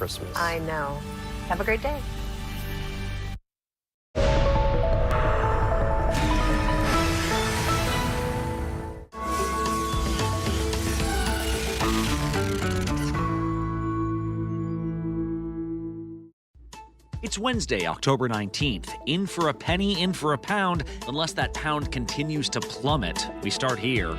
Christmas. I know. Have a great day. It's Wednesday, October 19th. In for a penny, in for a pound, unless that pound continues to plummet. We start here.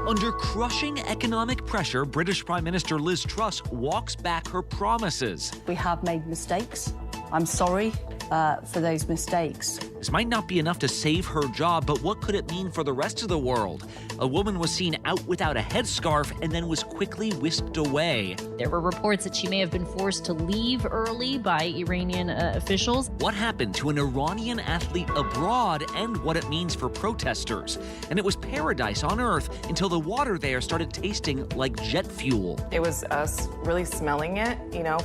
Under crushing economic pressure, British Prime Minister Liz Truss walks back her promises. We have made mistakes. I'm sorry for those mistakes. This might not be enough to save her job, but what could it mean for the rest of the world? A woman was seen out without a headscarf and then was quickly whisked away. There were reports that she may have been forced to leave early by Iranian officials. What happened to an Iranian athlete abroad and what it means for protesters? And it was paradise on earth until the water there started tasting like jet fuel. It was us really smelling it,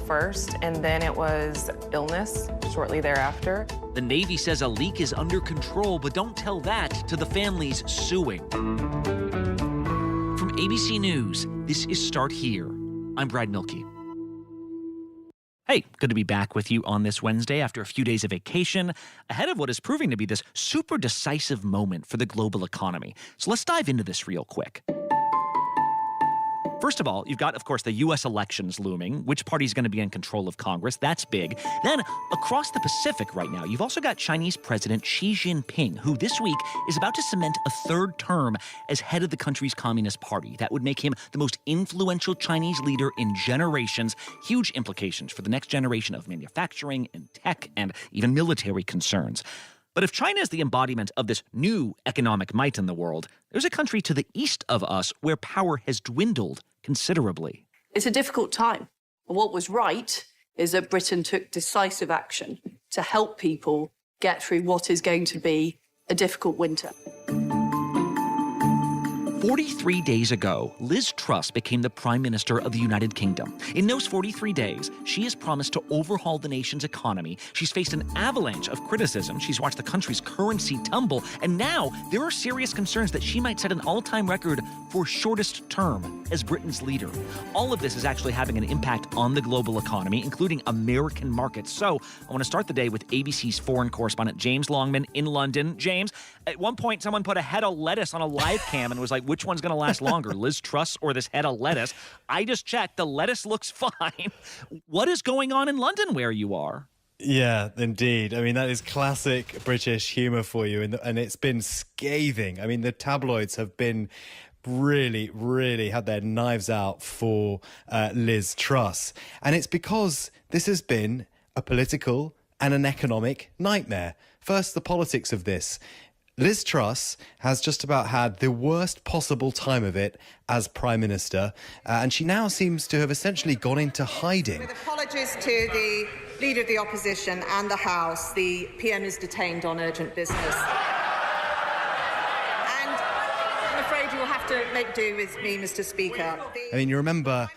first, and then it was illness shortly thereafter. The Navy says a leak is under control, but don't tell that to the families suing. From ABC News, this is Start Here. I'm Brad Milkey. Hey, good to be back with you on this Wednesday after a few days of vacation, ahead of what is proving to be this super decisive moment for the global economy. So let's dive into this real quick. First of all, you've got, of course, the U.S. elections looming. Which party is going to be in control of Congress? That's big. Then, across the Pacific right now, you've also got Chinese President Xi Jinping, who this week is about to cement a third term as head of the country's Communist Party. That would make him the most influential Chinese leader in generations. Huge implications for the next generation of manufacturing and tech and even military concerns. But if China is the embodiment of this new economic might in the world, there's a country to the east of us where power has dwindled considerably. It's a difficult time. What was right is that Britain took decisive action to help people get through what is going to be a difficult winter. 43 days ago, Liz Truss became the Prime Minister of the United Kingdom. In those 43 days, she has promised to overhaul the nation's economy. She's faced an avalanche of criticism. She's watched the country's currency tumble. And now there are serious concerns that she might set an all-time record for shortest term as Britain's leader. All of this is actually having an impact on the global economy, including American markets. So I want to start the day with ABC's foreign correspondent, James Longman in London. James, at one point, someone put a head of lettuce on a live cam and was like, which one's going to last longer, Liz Truss or this head of lettuce? I just checked. The lettuce looks fine. What is going on in London where you are? Yeah, indeed. I mean, that is classic British humour for you, and it's been scathing. I mean, the tabloids have been really had their knives out for Liz Truss. And it's because this has been a political and an economic nightmare. First, the politics of this. Liz Truss has just about had the worst possible time of it as Prime Minister, and she now sees to have essentially gone into hiding. With apologies to the Leader of the Opposition and the House, the PM is detained on urgent business. And I'm afraid you will have to make do with me, Mr. Speaker. I mean, you remember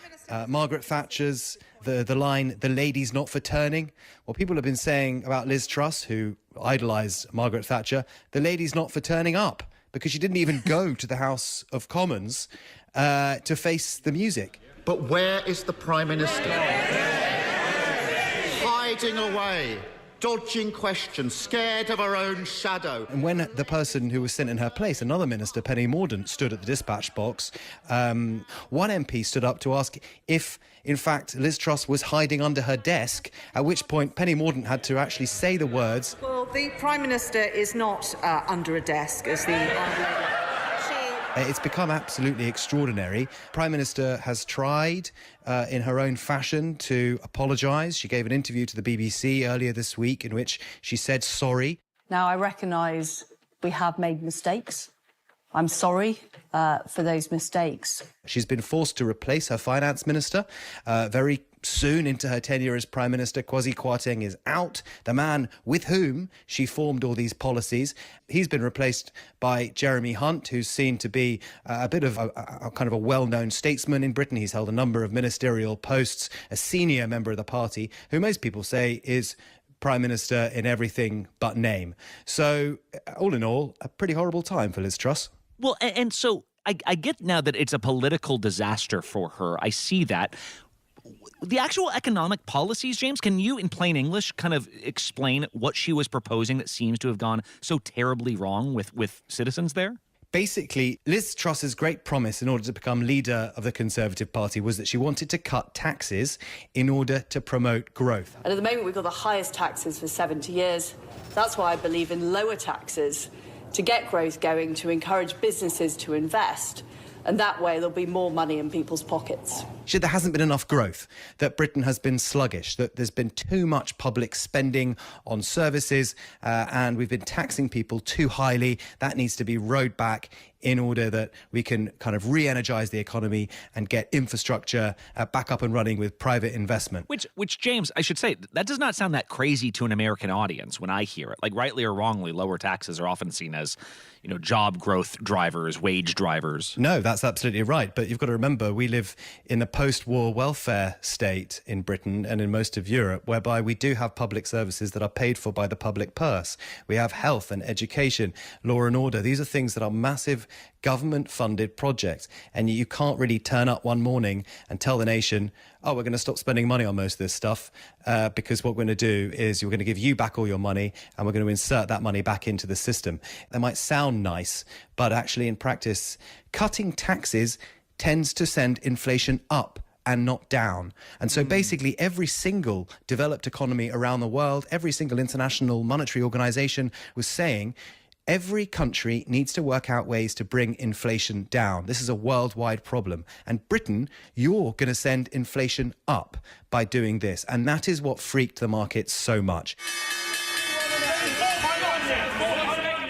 Margaret Thatcher's the line, "The lady's not for turning." Well, people have been saying about Liz Truss, who idolised Margaret Thatcher, the lady's not for turning up, because she didn't even go to the House of Commons to face the music. But where is the Prime Minister? Hiding away, dodging questions, scared of her own shadow. And when the person who was sent in her place, another minister, Penny Mordaunt, stood at the dispatch box, one MP stood up to ask if, in fact, Liz Truss was hiding under her desk, at which point Penny Mordaunt had to actually say the words. Well, the Prime Minister is not under a desk, as the Honourable Lady. It's become absolutely extraordinary. Prime Minister has tried in her own fashion to apologise. She gave an interview to the BBC earlier this week in which she said sorry. Now, I recognise we have made mistakes. I'm sorry for those mistakes. She's been forced to replace her finance minister very soon into her tenure as Prime Minister. Kwasi Kwarteng is out, the man with whom she formed all these policies. He's been replaced by Jeremy Hunt, who's seen to be a bit of a kind of a well-known statesman in Britain. He's held a number of ministerial posts, a senior member of the party, who most people say is Prime Minister in everything but name. So, all in all, a pretty horrible time for Liz Truss. Well, and so I get now that it's a political disaster for her. I see that. The actual economic policies, James, can you, in plain English, kind of explain what she was proposing that seems to have gone so terribly wrong with citizens there? Basically, Liz Truss's great promise in order to become leader of the Conservative Party was that she wanted to cut taxes in order to promote growth. And at the moment, we've got the highest taxes for 70 years. That's why I believe in lower taxes to get growth going, to encourage businesses to invest. And that way, there'll be more money in people's pockets. There hasn't been enough growth, that Britain has been sluggish, that there's been too much public spending on services, and we've been taxing people too highly. That needs to be rowed back in order that we can kind of re-energize the economy and get infrastructure back up and running with private investment. Which, James, I should say, that does not sound that crazy to an American audience when I hear it. Like, rightly or wrongly, lower taxes are often seen as, job growth drivers, wage drivers. No, that's absolutely right. But you've got to remember, we live in the post-war welfare state in Britain and in most of Europe, whereby we do have public services that are paid for by the public purse. We have health and education, law and order. These are things that are massive government-funded projects. And you can't really turn up one morning and tell the nation, oh, we're going to stop spending money on most of this stuff because what we're going to do is we're going to give you back all your money and we're going to insert that money back into the system. That might sound nice, but actually in practice, cutting taxes tends to send inflation up and not down. And so basically every single developed economy around the world, every single international monetary organization was saying every country needs to work out ways to bring inflation down. This is a worldwide problem. And Britain, you're going to send inflation up by doing this. And that is what freaked the market so much.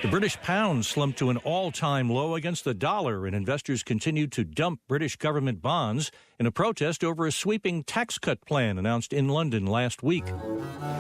The British pound slumped to an all-time low against the dollar, and investors continued to dump British government bonds in a protest over a sweeping tax cut plan announced in London last week.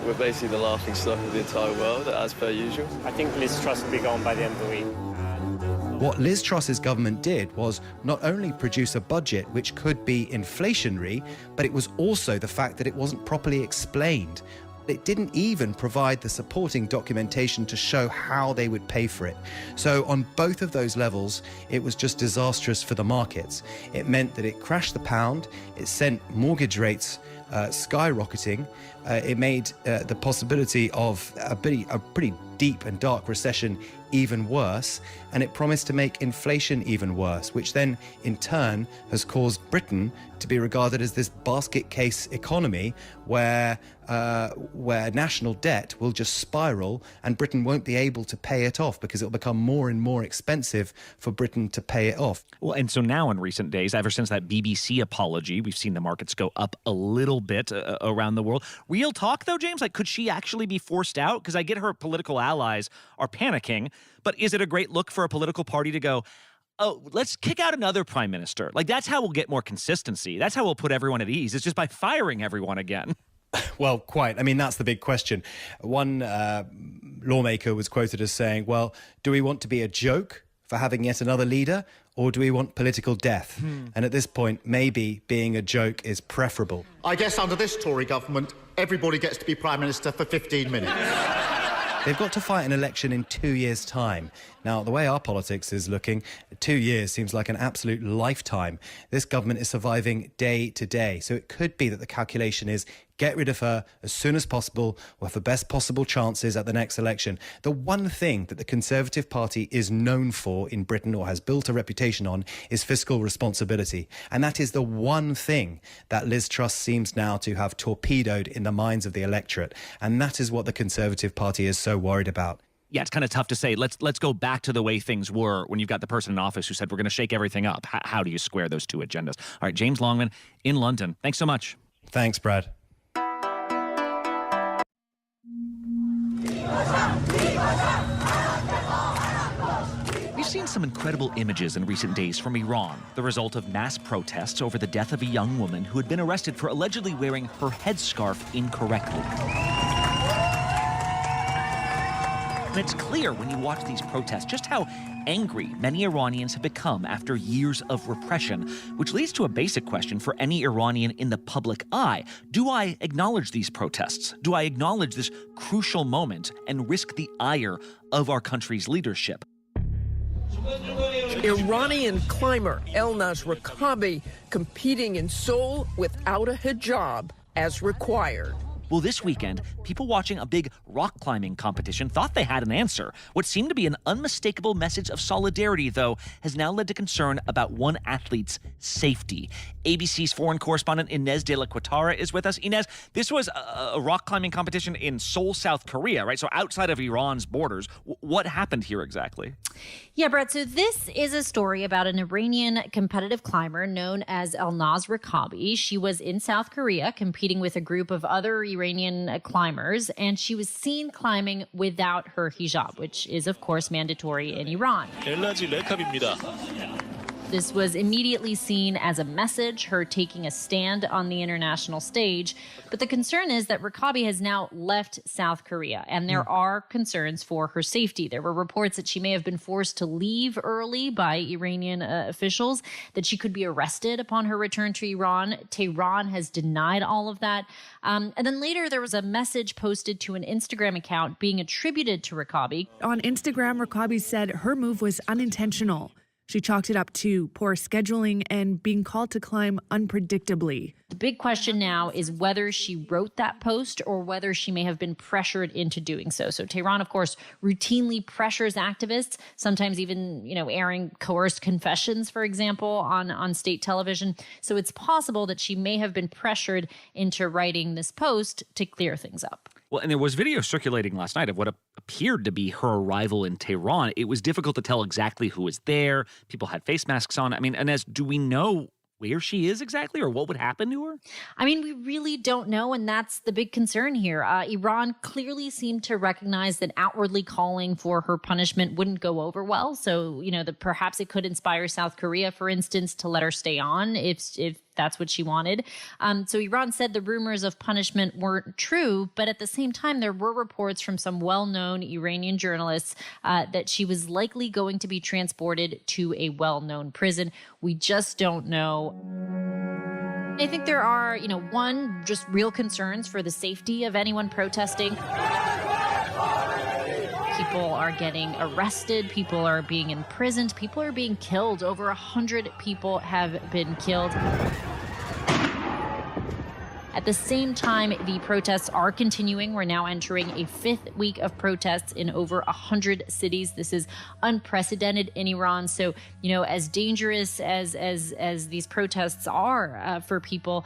We're basically the laughing stock of the entire world, as per usual. I think Liz Truss will be gone by the end of the week. What Liz Truss's government did was not only produce a budget which could be inflationary, but it was also the fact that it wasn't properly explained. It didn't even provide the supporting documentation to show how they would pay for it. So on both of those levels, it was just disastrous for the markets. It meant that it crashed the pound, it sent mortgage rates skyrocketing, it made the possibility of a pretty deep and dark recession even worse, and it promised to make inflation even worse, which then in turn has caused Britain to be regarded as this basket case economy where national debt will just spiral and Britain won't be able to pay it off because it'll become more and more expensive for Britain to pay it off. Well, and so now in recent days, ever since that BBC apology, we've seen the markets go up a little bit around the world. Real talk, though, James? Like, could she actually be forced out? Because I get her political allies are panicking, but is it a great look for a political party to go, oh, let's kick out another prime minister? Like, that's how we'll get more consistency. That's how we'll put everyone at ease. It's just by firing everyone again. Well, quite. I mean, that's the big question. One lawmaker was quoted as saying, well, do we want to be a joke for having yet another leader, or do we want political death? And at this point, maybe being a joke is preferable. I guess under this Tory government, everybody gets to be Prime Minister for 15 minutes. They've got to fight an election in 2 years' time. Now, the way our politics is looking, 2 years seems like an absolute lifetime. This government is surviving day to day. So it could be that the calculation is get rid of her as soon as possible with the best possible chances at the next election. The one thing that the Conservative Party is known for in Britain, or has built a reputation on, is fiscal responsibility. And that is the one thing that Liz Truss seems now to have torpedoed in the minds of the electorate. And that is what the Conservative Party is so worried about. Yeah, it's kind of tough to say, let's go back to the way things were when you've got the person in office who said, we're going to shake everything up. How do you square those two agendas? All right, James Longman in London. Thanks so much. Thanks, Brad. We've seen some incredible images in recent days from Iran, the result of mass protests over the death of a young woman who had been arrested for allegedly wearing her headscarf incorrectly. And it's clear when you watch these protests just how angry many Iranians have become after years of repression, which leads to a basic question for any Iranian in the public eye. Do I acknowledge these protests? Do I acknowledge this crucial moment and risk the ire of our country's leadership? Iranian climber Elnaz Rekabi competing in Seoul without a hijab as required. Well, this weekend, people watching a big rock climbing competition thought they had an answer. What seemed to be an unmistakable message of solidarity, though, has now led to concern about one athlete's safety. ABC's foreign correspondent Inez de la Quatara is with us. Inez, this was a rock climbing competition in Seoul, South Korea, right? So outside of Iran's borders. What happened here exactly? Yeah, Brett, so this is a story about an Iranian competitive climber known as Elnaz Rekabi. She was in South Korea competing with a group of other Iranian climbers, and she was seen climbing without her hijab, which is, of course, mandatory in Iran. 엘나즈 레카비입니다. This was immediately seen as a message, her taking a stand on the international stage. But the concern is that Rekabi has now left South Korea, and there are concerns for her safety. There were reports that she may have been forced to leave early by Iranian officials, that she could be arrested upon her return to Iran. Tehran has denied all of that. And then later, there was a message posted to an Instagram account being attributed to Rekabi. On Instagram, Rekabi said her move was unintentional. She chalked it up to poor scheduling and being called to climb unpredictably. The big question now is whether she wrote that post or whether she may have been pressured into doing so. So Tehran, of course, routinely pressures activists, sometimes even, airing coerced confessions, for example, on state television. So it's possible that she may have been pressured into writing this post to clear things up. Well, and there was video circulating last night of what appeared to be her arrival in Tehran. It was difficult to tell exactly who was there. People had face masks on. I mean, Inez, do we know where she is exactly or what would happen to her? I mean, we really don't know, and that's the big concern here. Iran clearly seemed to recognize that outwardly calling for her punishment wouldn't go over well. So, perhaps it could inspire South Korea, for instance, to let her stay on if that's what she wanted. So Iran said the rumors of punishment weren't true, but at the same time, there were reports from some well-known Iranian journalists that she was likely going to be transported to a well-known prison. We just don't know. I think there are, one, just real concerns for the safety of anyone protesting. People are getting arrested. People are being imprisoned. People are being killed. Over 100 people have been killed. At the same time, the protests are continuing. We're now entering a fifth week of protests in over 100 cities. This is unprecedented in Iran. So, as dangerous as these protests are for people,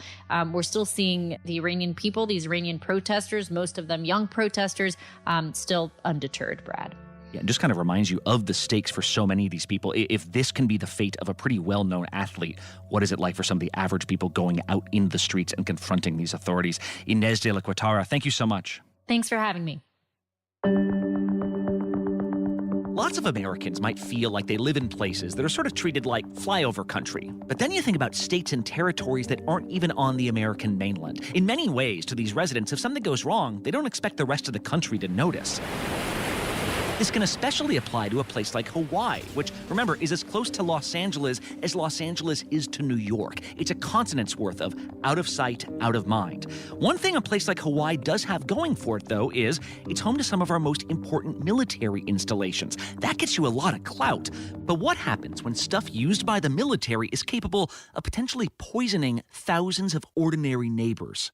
we're still seeing the Iranian people, these Iranian protesters, most of them young protesters, still undeterred, Brad. Yeah, it just kind of reminds you of the stakes for so many of these people. If this can be the fate of a pretty well-known athlete, what is it like for some of the average people going out in the streets and confronting these authorities? Inez de la Quatara, thank you so much. Thanks for having me. Lots of Americans might feel like they live in places that are sort of treated like flyover country. But then you think about states and territories that aren't even on the American mainland. In many ways, to these residents, if something goes wrong, they don't expect the rest of the country to notice. This can especially apply to a place like Hawaii, which, remember, is as close to Los Angeles as Los Angeles is to New York. It's a continent's worth of out of sight, out of mind. One thing a place like Hawaii does have going for it, though, is it's home to some of our most important military installations. That gets you a lot of clout. But what happens when stuff used by the military is capable of potentially poisoning thousands of ordinary neighbors?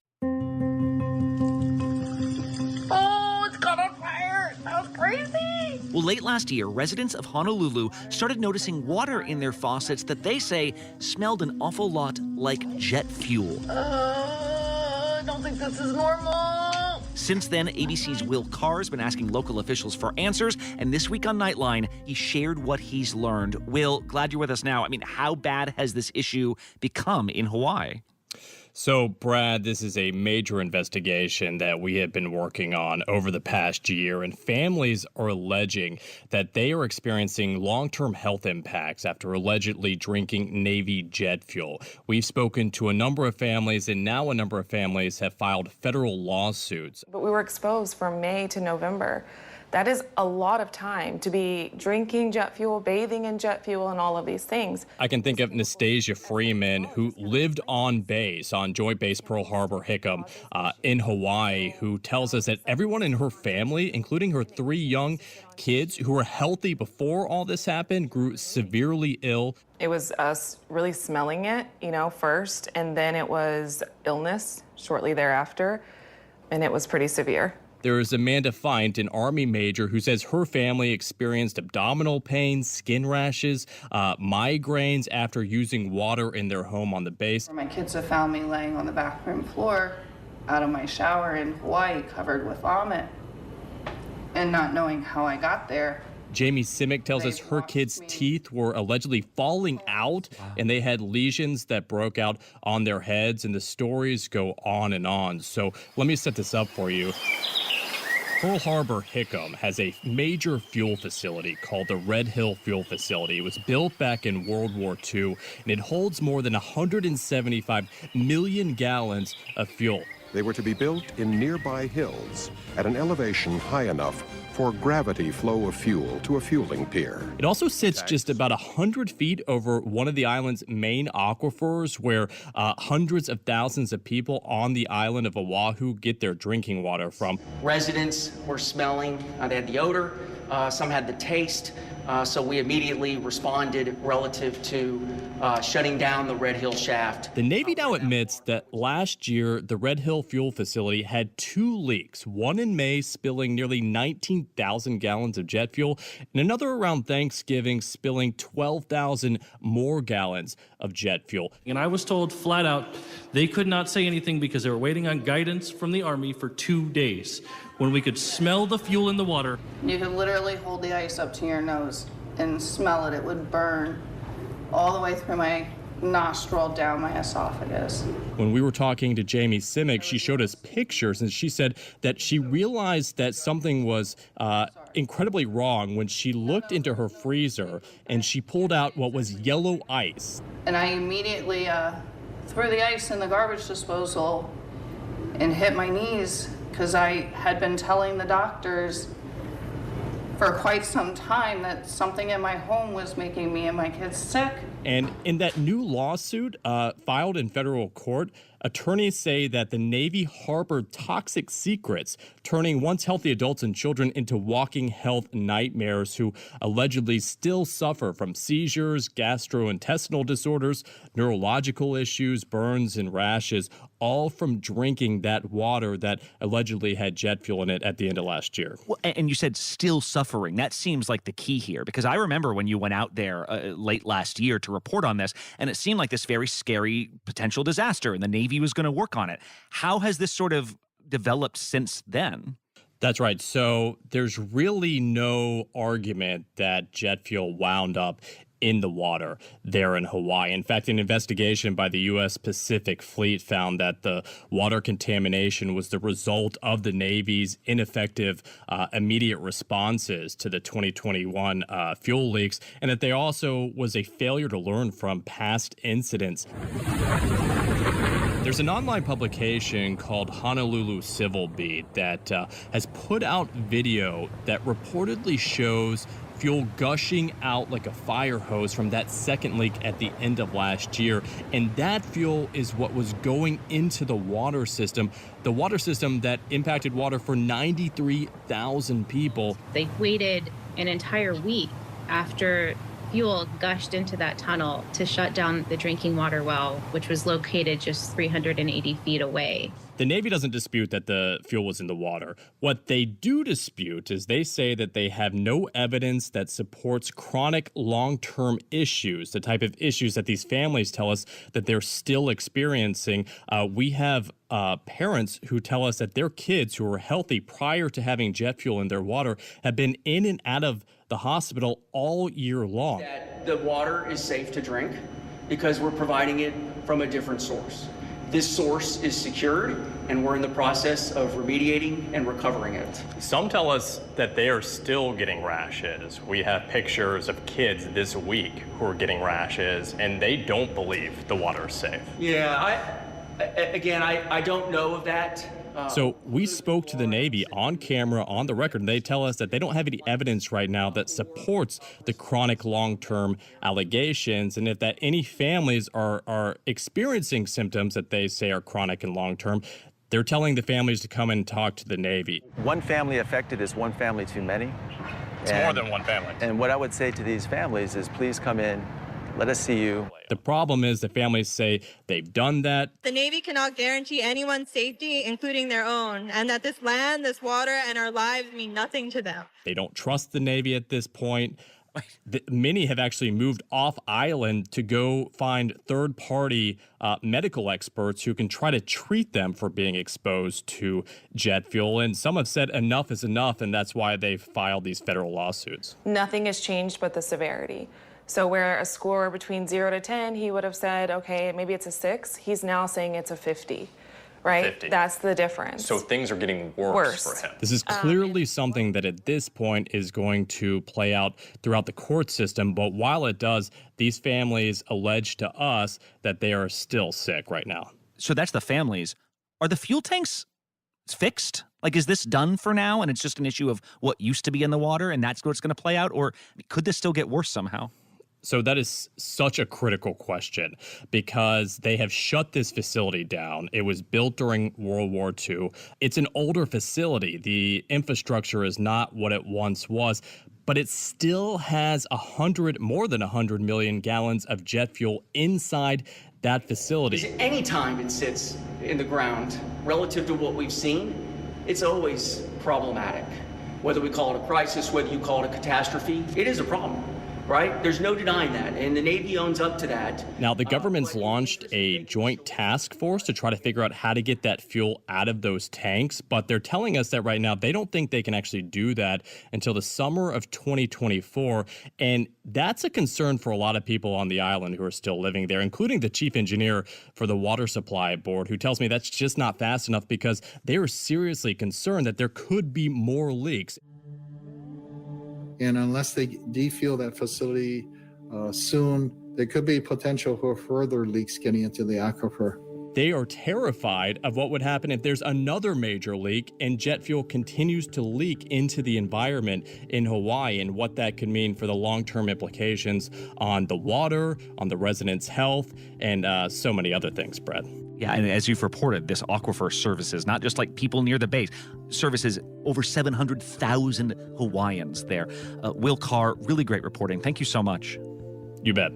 Oh, it's caught on fire! That was crazy! Well, late last year, residents of Honolulu started noticing water in their faucets that they say smelled an awful lot like jet fuel. I don't think this is normal. Since then, ABC's Will Carr has been asking local officials for answers, and this week on Nightline, he shared what he's learned. Will, glad you're with us now. I mean, how bad has this issue become in Hawaii? So, Brad, this is a major investigation that we have been working on over the past year, and families are alleging that they are experiencing long-term health impacts after allegedly drinking Navy jet fuel. We've spoken to a number of families, and now a number of families have filed federal lawsuits. But we were exposed from May to November That is a lot of time to be drinking jet fuel, bathing in jet fuel, and all of these things. I can think of Nastasia Freeman, who lived on base, on Joint Base Pearl Harbor Hickam in Hawaii, who tells us that everyone in her family, including her 3 young kids who were healthy before all this happened, grew severely ill. It was us really smelling it, first, and then it was illness shortly thereafter, and it was pretty severe. There is Amanda Feint, an Army major, who says her family experienced abdominal pain, skin rashes, migraines after using water in their home on the base. My kids have found me laying on the bathroom floor out of my shower in Hawaii covered with vomit and not knowing how I got there. Jamie Simic tells us her kids' teeth were allegedly falling out and they had lesions that broke out on their heads, and the stories go on and on. So let me set this up for you. Pearl Harbor Hickam has a major fuel facility called the Red Hill Fuel Facility. It was built back in World War II, and it holds more than 175 million gallons of fuel. They were to be built in nearby hills at an elevation high enough for gravity flow of fuel to a fueling pier. It also sits just about 100 feet over one of the island's main aquifers, where hundreds of thousands of people on the island of Oahu get their drinking water from. Residents were smelling, they had the odor, some had the taste, so we immediately responded relative to shutting down the Red Hill shaft. The Navy now admits that last year, the Red Hill fuel facility had 2 leaks, one in May spilling nearly 19,000 gallons of jet fuel, and another around Thanksgiving spilling 12,000 more gallons of jet fuel. And I was told flat out they could not say anything because they were waiting on guidance from the Army for 2 days, when we could smell the fuel in the water. You could literally hold the ice up to your nose and smell it. It would burn all the way through my nostril down my esophagus. When we were talking to Jamie Simic, she showed us pictures, and she said that she realized that something was incredibly wrong when she looked into her freezer and she pulled out what was yellow ice. And I immediately threw the ice in the garbage disposal and hit my knees, because I had been telling the doctors for quite some time that something in my home was making me and my kids sick. And in that new lawsuit filed in federal court, attorneys say that the Navy harbored toxic secrets, turning once healthy adults and children into walking health nightmares who allegedly still suffer from seizures, gastrointestinal disorders, neurological issues, burns, and rashes, all from drinking that water that allegedly had jet fuel in it at the end of last year. Well, and you said still suffering. That seems like the key here, because I remember when you went out there late last year to report on this, and it seemed like this very scary potential disaster, and the Navy was going to work on it. How has this sort of developed since then? That's right. So there's really no argument that jet fuel wound up in the water there in Hawaii. In fact, an investigation by the U.S. Pacific Fleet found that the water contamination was the result of the Navy's ineffective immediate responses to the 2021 fuel leaks, and that there also was a failure to learn from past incidents. There's an online publication called Honolulu Civil Beat that has put out video that reportedly shows fuel gushing out like a fire hose from that second leak at the end of last year. And that fuel is what was going into the water system that impacted water for 93,000 people. They waited an entire week after fuel gushed into that tunnel to shut down the drinking water well, which was located just 380 feet away. The Navy doesn't dispute that the fuel was in the water. What they do dispute is they say that they have no evidence that supports chronic long-term issues, the type of issues that these families tell us that they're still experiencing. We have parents who tell us that their kids who were healthy prior to having jet fuel in their water have been in and out of the hospital all year long. That the water is safe to drink because we're providing it from a different source. This source is secured, and we're in the process of remediating and recovering it. Some tell us that they are still getting rashes. We have pictures of kids this week who are getting rashes, and they don't believe the water is safe. Yeah, I don't know of that. So we spoke to the Navy on camera, on the record, and they tell us that they don't have any evidence right now that supports the chronic long-term allegations, and if that any families are experiencing symptoms that they say are chronic and long-term, they're telling the families to come and talk to the Navy. One family affected is one family too many. It's more than one family. And what I would say to these families is please come in, let us see you. The problem is the families say they've done that. The Navy cannot guarantee anyone's safety, including their own, and that this land, this water, and our lives mean nothing to them. They don't trust the Navy at this point. Many have actually moved off island to go find third-party medical experts who can try to treat them for being exposed to jet fuel. And some have said enough is enough, and that's why they've filed these federal lawsuits. Nothing has changed but the severity. So where a score between 0 to 10, he would have said, okay, maybe it's a 6. He's now saying it's a 50, right? 50. That's the difference. So things are getting worse for him. This is clearly something that at this point is going to play out throughout the court system. But while it does, these families allege to us that they are still sick right now. So that's the families. Are the fuel tanks fixed? Like, is this done for now and it's just an issue of what used to be in the water and that's what's going to play out? Or could this still get worse somehow? So that is such a critical question because they have shut this facility down. It was built during World War II. It's an older facility. The infrastructure is not what it once was, but it still has more than 100 million gallons of jet fuel inside that facility. Any time it sits in the ground relative to what we've seen, it's always problematic. Whether we call it a crisis, whether you call it a catastrophe, it is a problem. Right? There's no denying that, and the Navy owns up to that. Now, the government's launched a joint task force to try to figure out how to get that fuel out of those tanks, but they're telling us that right now they don't think they can actually do that until the summer of 2024, and that's a concern for a lot of people on the island who are still living there, including the chief engineer for the Water Supply Board, who tells me that's just not fast enough because they are seriously concerned that there could be more leaks. And unless they defuel that facility soon, there could be potential for further leaks getting into the aquifer. They are terrified of what would happen if there's another major leak and jet fuel continues to leak into the environment in Hawaii and what that could mean for the long-term implications on the water, on the residents' health, and so many other things, Brad. Yeah, and as you've reported, this aquifer services, not just like people near the base, services over 700,000 Hawaiians there. Will Carr, really great reporting. Thank you so much. You bet.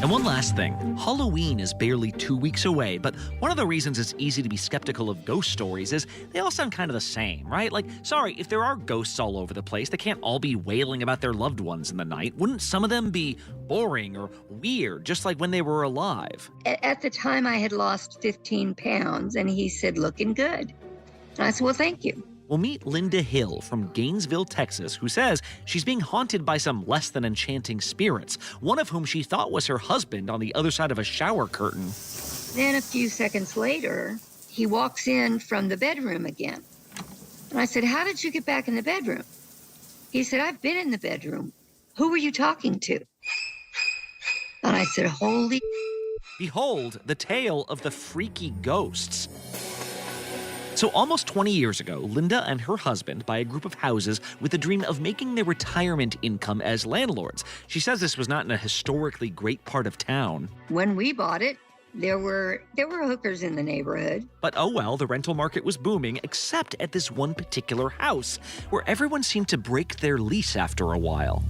And one last thing, Halloween is barely 2 weeks away, but one of the reasons it's easy to be skeptical of ghost stories is they all sound kind of the same, right? Like, sorry, if there are ghosts all over the place, they can't all be wailing about their loved ones in the night. Wouldn't some of them be boring or weird, just like when they were alive? At the time, I had lost 15 pounds, and he said, looking good. And I said, well, thank you. We'll meet Linda Hill from Gainesville, Texas, who says she's being haunted by some less than enchanting spirits, one of whom she thought was her husband on the other side of a shower curtain. Then a few seconds later, he walks in from the bedroom again. And I said, how did you get back in the bedroom? He said, I've been in the bedroom. Who were you talking to? And I said, holy... Behold, the tale of the freaky ghosts. So almost 20 years ago, Linda and her husband buy a group of houses with the dream of making their retirement income as landlords. She says this was not in a historically great part of town. When we bought it, there were hookers in the neighborhood. But oh well, the rental market was booming, except at this one particular house, where everyone seemed to break their lease after a while.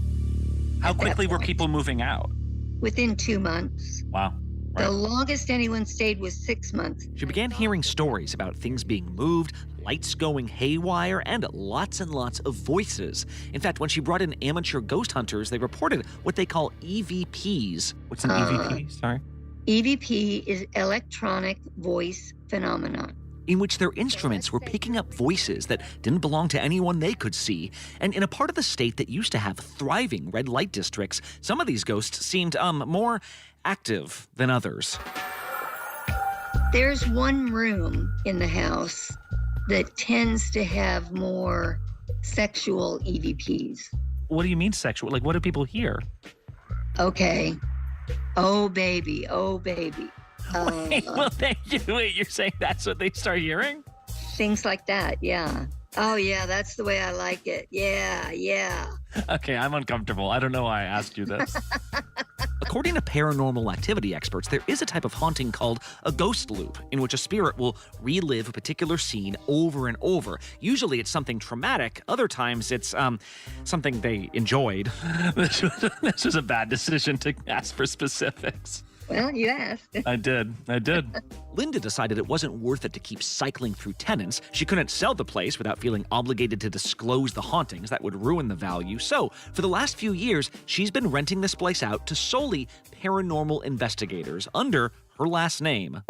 How quickly were people moving out? Within 2 months. Wow. Right. The longest anyone stayed was 6 months. She began hearing stories about things being moved, lights going haywire, and lots of voices. In fact, when she brought in amateur ghost hunters, they reported what they call EVPs. What's an EVP? Sorry. EVP is electronic voice phenomenon, in which their instruments were picking up voices that didn't belong to anyone they could see. And in a part of the state that used to have thriving red light districts, some of these ghosts seemed more active than others. There's one room in the house that tends to have more sexual EVPs. What do you mean sexual? Like, what do people hear? Okay. Oh, baby. Oh, baby. Wait, well, thank you. Wait, you're saying that's what they start hearing? Things like that, yeah. Oh, yeah, that's the way I like it. Yeah. Okay, I'm uncomfortable. I don't know why I asked you this. According to paranormal activity experts, there is a type of haunting called a ghost loop, in which a spirit will relive a particular scene over and over. Usually it's something traumatic. Other times it's something they enjoyed. This was a bad decision to ask for specifics. Well, you asked. I did. Linda decided it wasn't worth it to keep cycling through tenants. She couldn't sell the place without feeling obligated to disclose the hauntings. That would ruin the value. So, for the last few years, she's been renting this place out to solely paranormal investigators under her last name.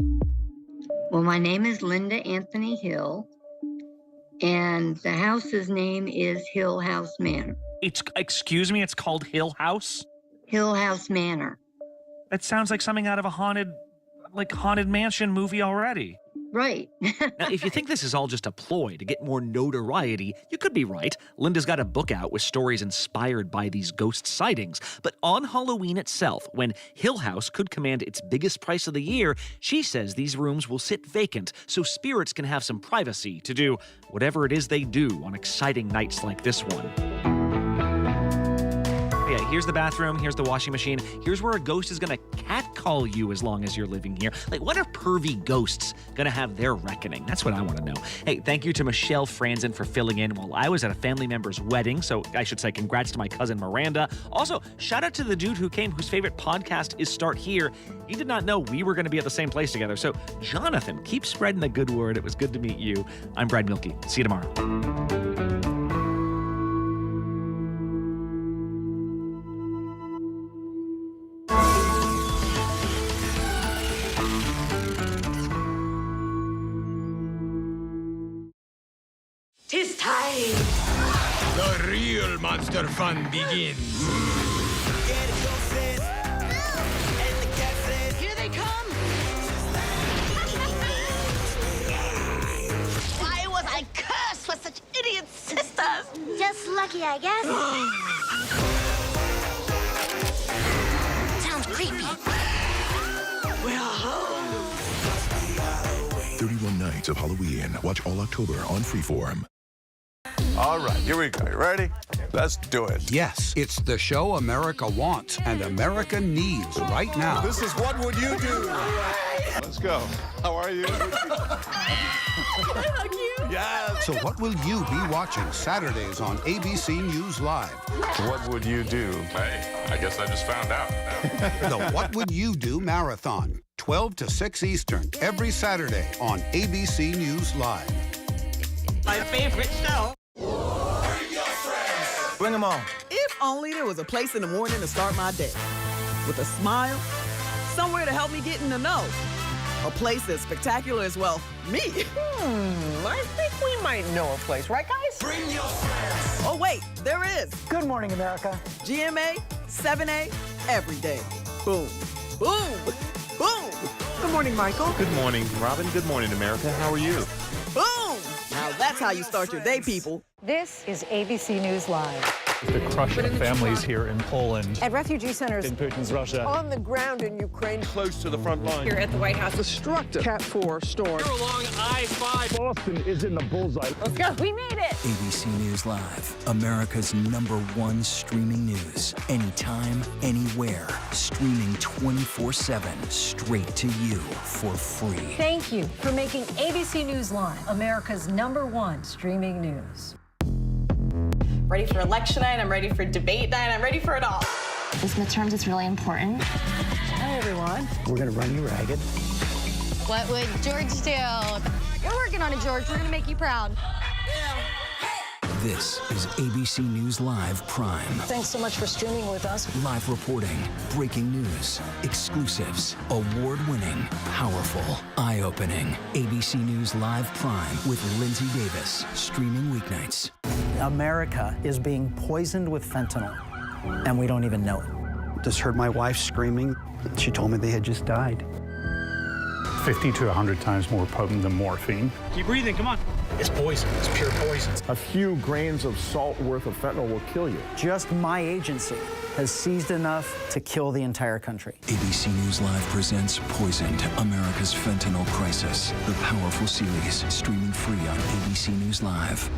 Well, my name is Linda Anthony Hill, and the house's name is Hill House Manor. Excuse me, it's called Hill House? Hill House Manor. That sounds like something out of a haunted mansion movie already. Right. Now, if you think this is all just a ploy to get more notoriety, you could be right. Linda's got a book out with stories inspired by these ghost sightings. But on Halloween itself, when Hill House could command its biggest price of the year, she says these rooms will sit vacant so spirits can have some privacy to do whatever it is they do on exciting nights like this one. Yeah, here's the bathroom, here's the washing machine, here's where a ghost is gonna catcall you as long as you're living here. Like, when are pervy ghosts gonna have their reckoning? That's what I wanna know. Hey, thank you to Michelle Franzen for filling in while I was at a family member's wedding, so I should say congrats to my cousin Miranda. Also, shout out to the dude who came whose favorite podcast is Start Here. He did not know we were gonna be at the same place together, so Jonathan, keep spreading the good word. It was good to meet you. I'm Brad Mielke. See you tomorrow. Tis time. The real monster fun begins. Here they come. Why was I cursed with such idiot sisters? Just lucky, I guess. Sounds creepy. We're home. 31 Nights of Halloween. Watch all October on Freeform. All right, here we go. You ready? Let's do it. Yes, it's the show America wants and America needs right now. This is What Would You Do? Let's go. How are you? Can I hug you? Yes. So what will you be watching Saturdays on ABC News Live? What would you do? Hey, I guess I just found out. The What Would You Do Marathon, 12 to 6 Eastern, every Saturday on ABC News Live. My favorite show. Bring them on. If only there was a place in the morning to start my day. With a smile, somewhere to help me get in the know. A place as spectacular as, well, me. I think we might know a place, right, guys? Bring your friends. Oh, wait, there is. Good morning, America. GMA, 7A, every day. Boom, boom, boom. Good morning, Michael. Good morning, Robin. Good morning, America. How are you? Boom! Now that's how you start your day, people. This is ABC News Live. The crush of families here in Poland. At refugee centers. In Putin's Russia. On the ground in Ukraine. Close to the front line. Here at the White House. Destructive Cat 4 storm. Here along I-5. Boston is in the bullseye. Let's go. We made it. ABC News Live, America's #1 streaming news. Anytime, anywhere. Streaming 24/7, straight to you for free. Thank you for making ABC News Live America's #1 streaming news. Ready for election night, I'm ready for debate night, I'm ready for it all. This midterms is really important. Hi, everyone. We're going to run you ragged. What would George do? We're working on it, George. We're going to make you proud. This is ABC News Live Prime. Thanks so much for streaming with us. Live reporting, breaking news, exclusives, award-winning, powerful, eye-opening. ABC News Live Prime with Lindsay Davis. Streaming weeknights. America is being poisoned with fentanyl, and we don't even know it. Just heard my wife screaming. She told me they had just died. 50 to 100 times more potent than morphine. Keep breathing, come on. It's poison. It's pure poison. A few grains of salt worth of fentanyl will kill you. Just my agency has seized enough to kill the entire country. ABC News Live presents Poisoned, America's Fentanyl Crisis. The powerful series, streaming free on ABC News Live.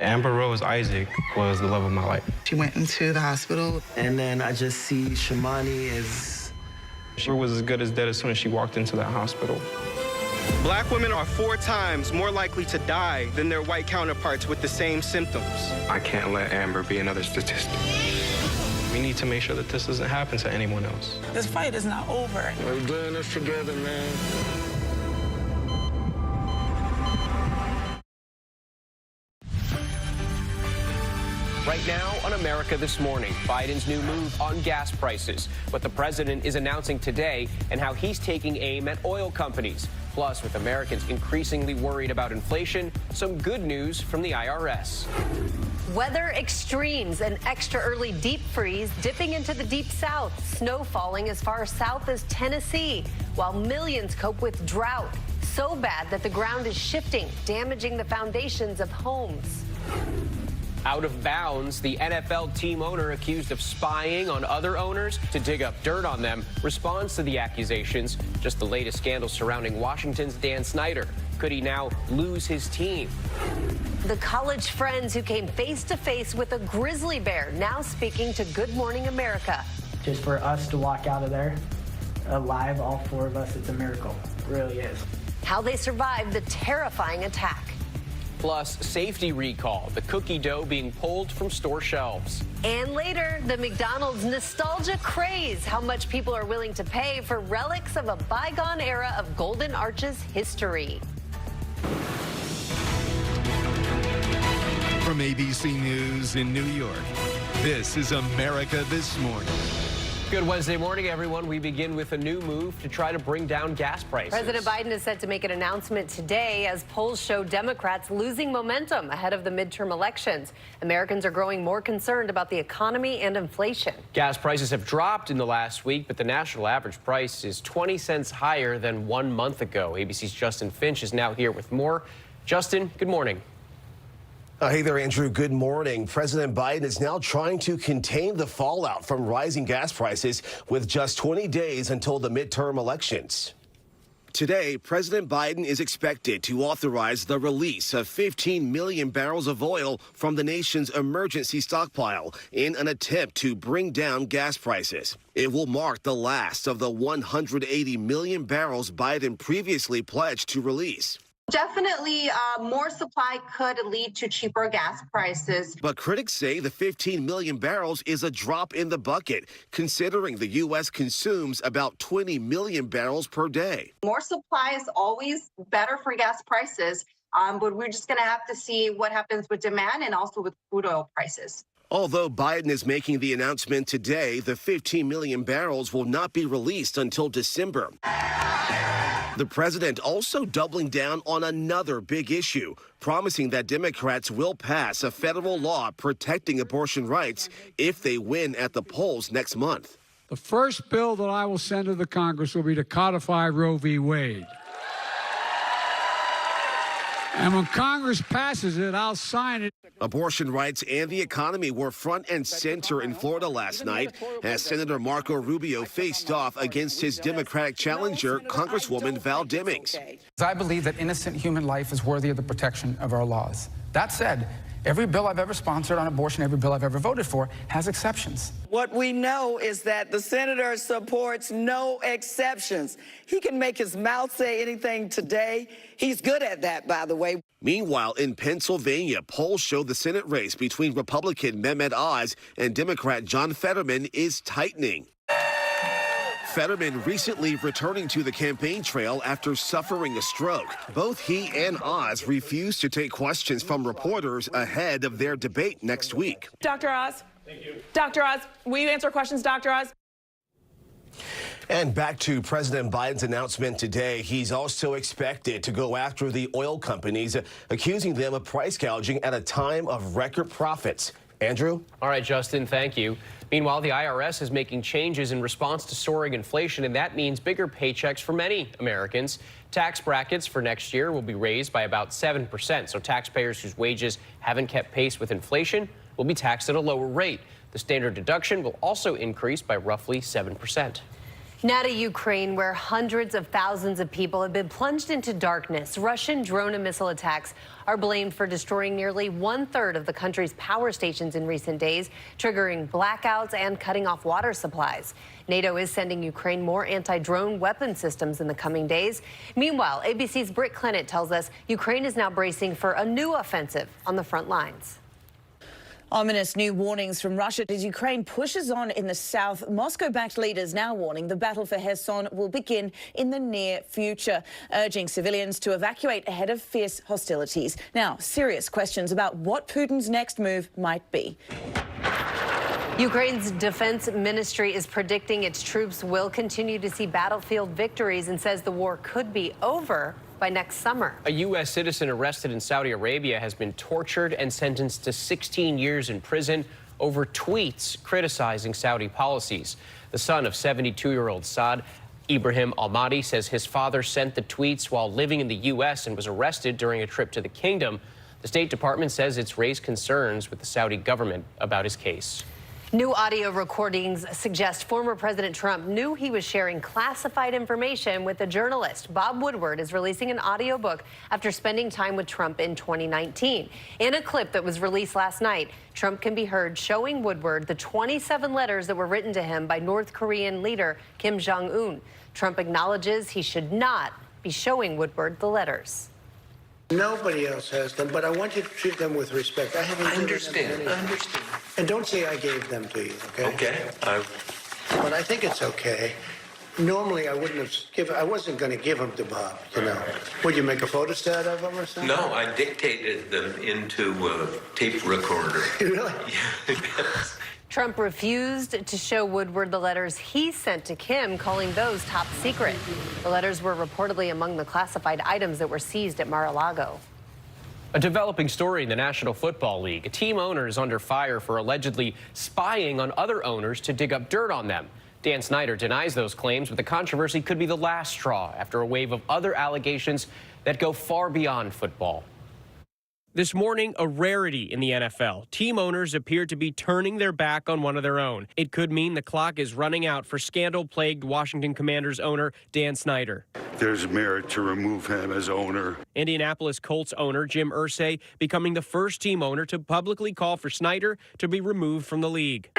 Amber Rose Isaac was the love of my life. She went into the hospital, and then I just see Shamani as... She was as good as dead as soon as she walked into that hospital. Black women are 4 times more likely to die than their white counterparts with the same symptoms. I can't let Amber be another statistic. We need to make sure that this doesn't happen to anyone else. This fight is not over. We're doing this together, man. Right now on America This Morning, Biden's new move on gas prices, what the president is announcing today, and how he's taking aim at oil companies. Plus, with Americans increasingly worried about inflation, some good news from the IRS. Weather extremes, an extra early deep freeze dipping into the deep south, snow falling as far south as Tennessee, while millions cope with drought. So bad that the ground is shifting, damaging the foundations of homes. Out of bounds, the NFL team owner accused of spying on other owners to dig up dirt on them responds to the accusations. Just the latest scandal surrounding Washington's Dan Snyder. Could he now lose his team? The college friends who came face to face with a grizzly bear now speaking to Good Morning America. Just for us to walk out of there alive, all 4 of us, it's a miracle. It really is. How they survived the terrifying attack. Plus, safety recall, the cookie dough being pulled from store shelves. And later, the McDonald's nostalgia craze, how much people are willing to pay for relics of a bygone era of Golden Arches history. From ABC News in New York, this is America This Morning. Good Wednesday morning, everyone. We begin with a new move to try to bring down gas prices. President Biden is set to make an announcement today as polls show Democrats losing momentum ahead of the midterm elections. Americans are growing more concerned about the economy and inflation. Gas prices have dropped in the last week, but the national average price is 20 cents higher than 1 month ago. ABC's Justin Finch is now here with more. Justin, good morning. Hey there, Andrew. Good morning. President Biden is now trying to contain the fallout from rising gas prices with just 20 days until the midterm elections. Today, President Biden is expected to authorize the release of 15 million barrels of oil from the nation's emergency stockpile in an attempt to bring down gas prices. It will mark the last of the 180 million barrels Biden previously pledged to release. Definitely, more supply could lead to cheaper gas prices. But critics say the 15 million barrels is a drop in the bucket, considering the U.S. consumes about 20 million barrels per day. More supply is always better for gas prices, but we're just going to have to see what happens with demand and also with crude oil prices. Although Biden is making the announcement today, the 15 million barrels will not be released until December. The president also doubling down on another big issue, promising that Democrats will pass a federal law protecting abortion rights if they win at the polls next month. The first bill that I will send to the Congress will be to codify Roe v. Wade. And when Congress passes it, I'll sign it. Abortion rights and the economy were front and center in Florida last night as Senator Marco Rubio faced off against his Democratic challenger, Congresswoman Val Demings. I believe that innocent human life is worthy of the protection of our laws. That said, every bill I've ever sponsored on abortion, every bill I've ever voted for, has exceptions. What we know is that the senator supports no exceptions. He can make his mouth say anything today. He's good at that, by the way. Meanwhile, in Pennsylvania, polls show the Senate race between Republican Mehmet Oz and Democrat John Fetterman is tightening. Fetterman recently returning to the campaign trail after suffering a stroke. Both he and Oz refused to take questions from reporters ahead of their debate next week. Dr. Oz? Thank you. Dr. Oz, will you answer questions, Dr. Oz? And back to President Biden's announcement today. He's also expected to go after the oil companies, accusing them of price gouging at a time of record profits. Andrew? All right, Justin, thank you. Meanwhile, the IRS is making changes in response to soaring inflation, and that means bigger paychecks for many Americans. Tax brackets for next year will be raised by about 7%, so taxpayers whose wages haven't kept pace with inflation will be taxed at a lower rate. The standard deduction will also increase by roughly 7%. Now to Ukraine, where hundreds of thousands of people have been plunged into darkness. Russian drone and missile attacks are blamed for destroying nearly 1/3 of the country's power stations in recent days, triggering blackouts and cutting off water supplies. NATO is sending Ukraine more anti-drone weapon systems in the coming days. Meanwhile, ABC's Britt Clennett tells us Ukraine is now bracing for a new offensive on the front lines. Ominous new warnings from Russia as Ukraine pushes on in the south. Moscow-backed leaders now warning the battle for Kherson will begin in the near future, urging civilians to evacuate ahead of fierce hostilities. Now, serious questions about what Putin's next move might be. Ukraine's defense ministry is predicting its troops will continue to see battlefield victories and says the war could be over by next summer. A U.S. citizen arrested in Saudi Arabia has been tortured and sentenced to 16 years in prison over tweets criticizing Saudi policies. The son of 72-year-old Saad Ibrahim Al-Mahdi says his father sent the tweets while living in the U.S. and was arrested during a trip to the kingdom. The State Department says it's raised concerns with the Saudi government about his case. New audio recordings suggest former President Trump knew he was sharing classified information with a journalist. Bob Woodward is releasing an audiobook after spending time with Trump in 2019. In a clip that was released last night, Trump can be heard showing Woodward the 27 letters that were written to him by North Korean leader Kim Jong-un. Trump acknowledges he should not be showing Woodward the letters. Nobody else has them, but I want you to treat them with respect. I understand. And don't say I gave them to you, okay? Okay. But I think it's okay. Normally, I wasn't going to give them to Bob, you know. Would you make a photostat of them or something? No, I dictated them into a tape recorder. Really? Yes. Trump refused to show Woodward the letters he sent to Kim, calling those top secret. The letters were reportedly among the classified items that were seized at Mar-a-Lago. A developing story in the National Football League. A team owner is under fire for allegedly spying on other owners to dig up dirt on them. Dan Snyder denies those claims, but the controversy could be the last straw after a wave of other allegations that go far beyond football. This morning, a rarity in the NFL. Team owners appear to be turning their back on one of their own. It could mean the clock is running out for scandal-plagued Washington Commanders owner Dan Snyder. There's merit to remove him as owner. Indianapolis Colts owner Jim Irsay becoming the first team owner to publicly call for Snyder to be removed from the league.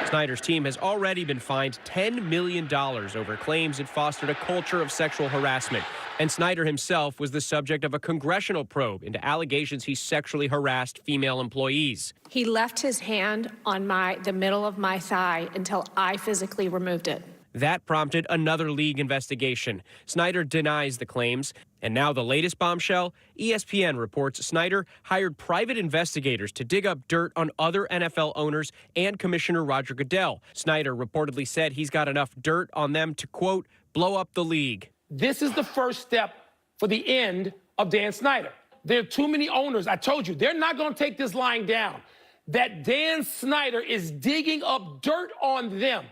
Snyder's team has already been fined $10 million over claims it fostered a culture of sexual harassment. And Snyder himself was the subject of a congressional probe into allegations he sexually harassed female employees. He left his hand on the middle of my thigh until I physically removed it. That prompted another league investigation. Snyder denies the claims. And now the latest bombshell, ESPN reports Snyder hired private investigators to dig up dirt on other NFL owners and Commissioner Roger Goodell. Snyder reportedly said he's got enough dirt on them to, quote, blow up the league. This is the first step for the end of Dan Snyder. There are too many owners. I told you, they're not going to take this lying down. That Dan Snyder is digging up dirt on them.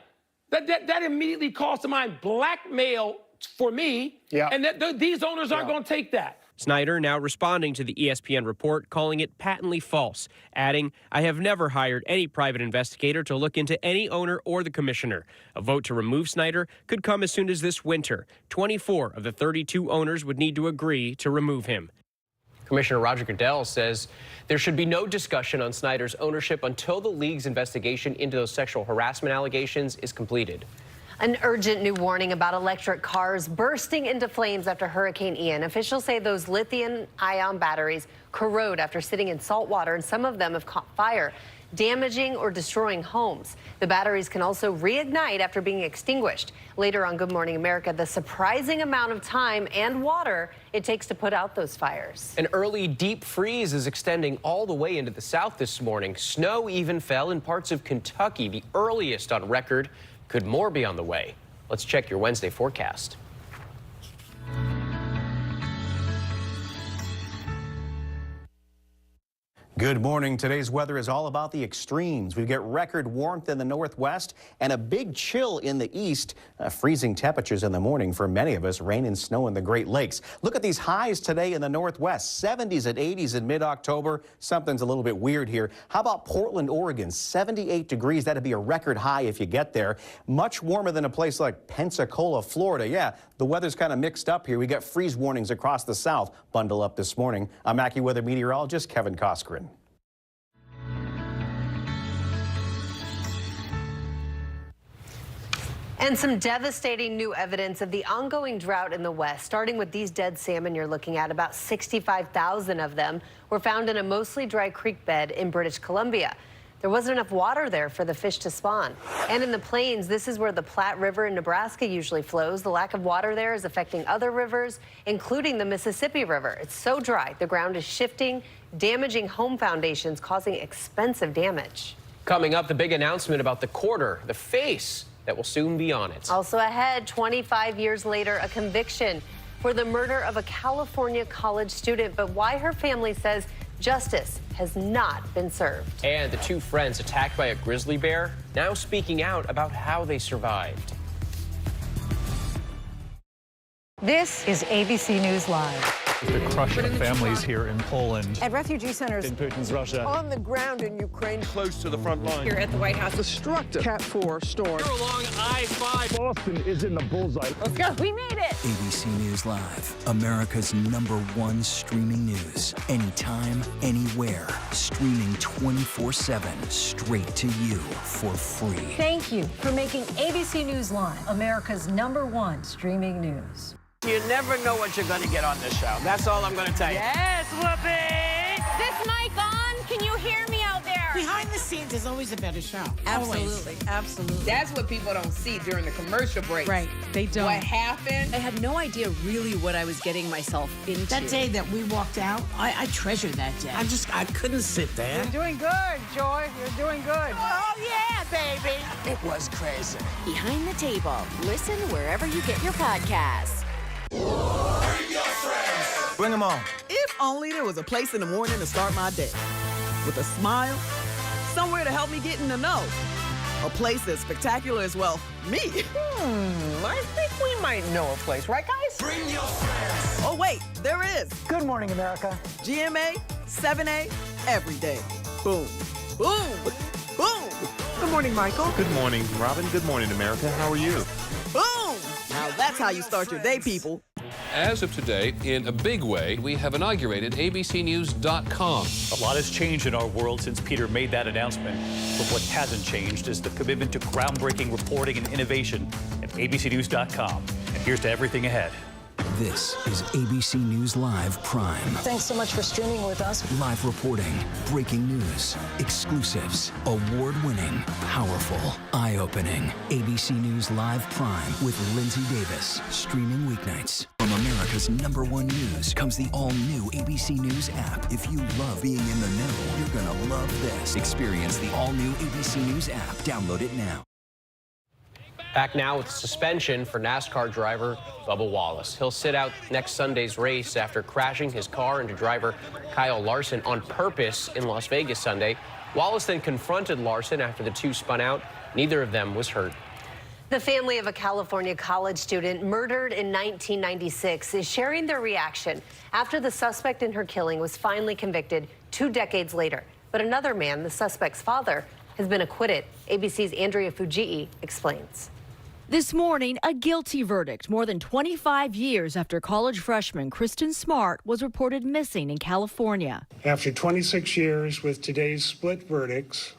That immediately calls to mind blackmail for me, and these owners aren't going to take that. Snyder now responding to the ESPN report, calling it patently false, adding, I have never hired any private investigator to look into any owner or the commissioner. A vote to remove Snyder could come as soon as this winter. 24 of the 32 owners would need to agree to remove him. Commissioner Roger Goodell says there should be no discussion on Snyder's ownership until the league's investigation into those sexual harassment allegations is completed. An urgent new warning about electric cars bursting into flames after Hurricane Ian. Officials say those lithium-ion batteries corrode after sitting in salt water, and some of them have caught fire, damaging or destroying homes. The batteries can also reignite after being extinguished. Later on Good Morning America, the surprising amount of time and water it takes to put out those fires. An early deep freeze is extending all the way into the south this morning. Snow even fell in parts of Kentucky, the earliest on record. Could more be on the way? Let's check your Wednesday forecast. Good morning. Today's weather is all about the extremes. We get record warmth in the northwest and a big chill in the east. Freezing temperatures in the morning for many of us. Rain and snow in the Great Lakes. Look at these highs today in the northwest. 70s and 80s in mid-October. Something's a little bit weird here. How about Portland, Oregon? 78 degrees. That'd be a record high if you get there. Much warmer than a place like Pensacola, Florida. Yeah, the weather's kind of mixed up here. We got freeze warnings across the south. Bundle up this morning. I'm AccuWeather meteorologist Kevin Coskren. And some devastating new evidence of the ongoing drought in the West, starting with these dead salmon you're looking at. About 65,000 of them were found in a mostly dry creek bed in British Columbia. There wasn't enough water there for the fish to spawn. And in the plains, this is where the Platte River in Nebraska usually flows. The lack of water there is affecting other rivers, including the Mississippi River. It's so dry, the ground is shifting, damaging home foundations, causing expensive damage. Coming up, the big announcement about the quarter, the face that will soon be on it. Also ahead, 25 years later, a conviction for the murder of a California college student, but why her family says justice has not been served. And the two friends attacked by a grizzly bear now speaking out about how they survived. This is ABC News Live. The crush of families here in Poland. At refugee centers. In Putin's Russia. On the ground in Ukraine. Close to the front line. Here at the White House. Destructive Cat 4 storm. Here along I-5. Boston is in the bullseye. Let's go. We made it. ABC News Live, America's #1 streaming news. Anytime, anywhere. Streaming 24/7 straight to you for free. Thank you for making ABC News Live America's #1 streaming news. You never know what you're going to get on this show. That's all I'm going to tell you. Yes, Whoopi! This mic on? Can you hear me out there? Behind the scenes is always a better show. Absolutely, absolutely. That's what people don't see during the commercial break. Right, they don't. What happened? I had no idea really what I was getting myself into. That day that we walked out, I treasure that day. I couldn't sit there. You're doing good, Joy. You're doing good. Oh, yeah, baby. It was crazy. Behind the Table. Listen wherever you get your podcasts. Bring them on. If only there was a place in the morning to start my day. With a smile, somewhere to help me get in the know. A place as spectacular as, well, me. I think we might know a place, right, guys? Bring your friends. Oh, wait, there is. Good morning, America. GMA, 7A, every day. Boom. Boom. Boom. Good morning, Michael. Good morning, Robin. Good morning, America. How are you? Boom. Now that's how you start your day, people. As of today, in a big way, we have inaugurated abcnews.com. A lot has changed in our world since Peter made that announcement. But what hasn't changed is the commitment to groundbreaking reporting and innovation at abcnews.com. And here's to everything ahead. This is ABC News Live Prime. Thanks so much for streaming with us. Live reporting, breaking news, exclusives, award-winning, powerful, eye-opening. ABC News Live Prime with Lindsay Davis. Streaming weeknights. From America's #1 news comes the all-new ABC News app. If you love being in the know, you're gonna love this. Experience the all-new ABC News app. Download it now. Back now with suspension for NASCAR driver Bubba Wallace. He'll sit out next Sunday's race after crashing his car into driver Kyle Larson on purpose in Las Vegas Sunday. Wallace then confronted Larson after the two spun out. Neither of them was hurt. The family of a California college student murdered in 1996 is sharing their reaction after the suspect in her killing was finally convicted 2 decades later. But another man, the suspect's father, has been acquitted. ABC's Andrea Fujii explains. This morning, a guilty verdict more than 25 years after college freshman Kristen Smart was reported missing in California. After 26 years with today's split verdicts,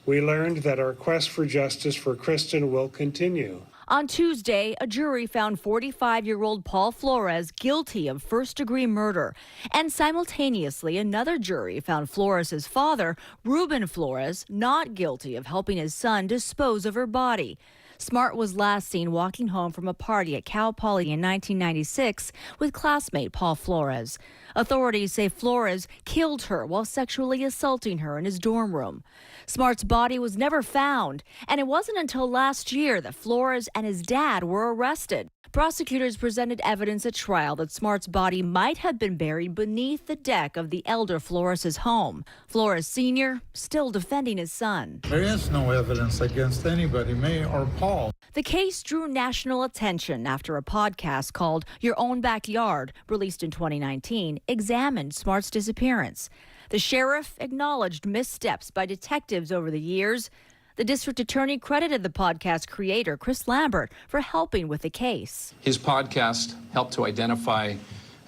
we learned that our quest for justice for Kristen will continue. On Tuesday, a jury found 45-year-old Paul Flores guilty of first-degree murder. And simultaneously, another jury found Flores' father, Ruben Flores, not guilty of helping his son dispose of her body. Smart was last seen walking home from a party at Cal Poly in 1996 with classmate Paul Flores. Authorities say Flores killed her while sexually assaulting her in his dorm room. Smart's body was never found, and it wasn't until last year that Flores and his dad were arrested. Prosecutors presented evidence at trial that Smart's body might have been buried beneath the deck of the elder Flores' home. Flores Sr. still defending his son. There is no evidence against anybody, me or Paul. The case drew national attention after a podcast called Your Own Backyard, released in 2019, examined Smart's disappearance. The sheriff acknowledged missteps by detectives over the years. The district attorney credited the podcast creator, Chris Lambert, for helping with the case. His podcast helped to identify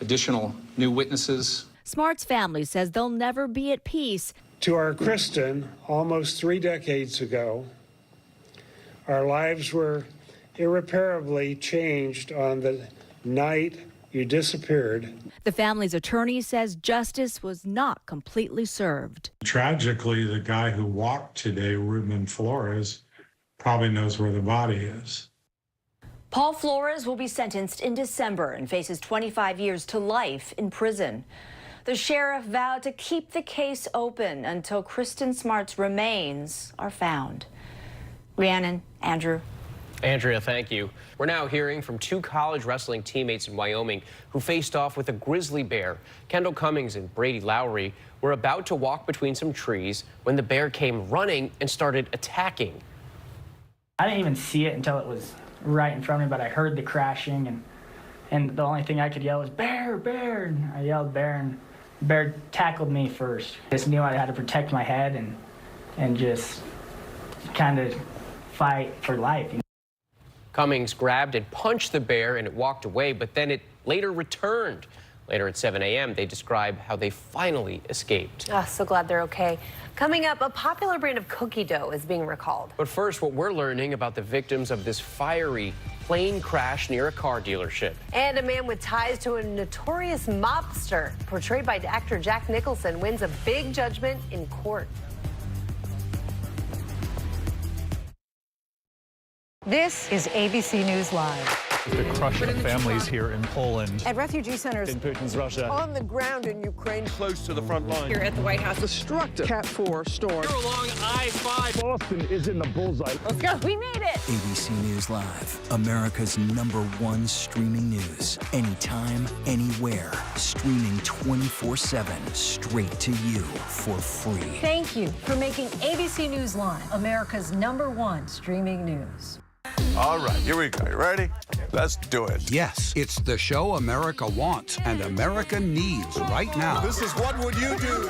additional new witnesses. Smart's family says they'll never be at peace. To our Kristen, almost 3 decades ago, our lives were irreparably changed on the night you disappeared. The family's attorney says justice was not completely served. Tragically, the guy who walked today, Ruben Flores, probably knows where the body is. Paul Flores will be sentenced in December and faces 25 years to life in prison. The sheriff vowed to keep the case open until Kristen Smart's remains are found. Rhiannon, Andrew. Andrea, thank you. We're now hearing from 2 college wrestling teammates in Wyoming who faced off with a grizzly bear. Kendall Cummings and Brady Lowry were about to walk between some trees when the bear came running and started attacking. I didn't even see it until it was right in front of me, but I heard the crashing, and the only thing I could yell was, "Bear, bear!" And I yelled, "Bear," and the bear tackled me first. Just knew I had to protect my head and just kind of fight for life. Cummings grabbed and punched the bear and it walked away, but then it later returned. Later at 7 a.m., they describe how they finally escaped. Oh, so glad they're okay. Coming up, a popular brand of cookie dough is being recalled. But first, what we're learning about the victims of this fiery plane crash near a car dealership. And a man with ties to a notorious mobster, portrayed by actor Jack Nicholson, wins a big judgment in court. This is ABC News Live. The crush of families here in Poland. At refugee centers In Putin's Russia. on the ground in Ukraine. Close to the front line. Here at the White House. Destructive Cat 4 storm. Here along I-5. Boston is in the bullseye. Let's go. We made it. ABC News Live, America's #1 streaming news. Anytime, anywhere. Streaming 24/7, straight to you for free. Thank you for making ABC News Live America's #1 streaming news. All right, here we go. You ready? Let's do it. Yes, it's the show America wants and America needs right now. This is What Would You Do?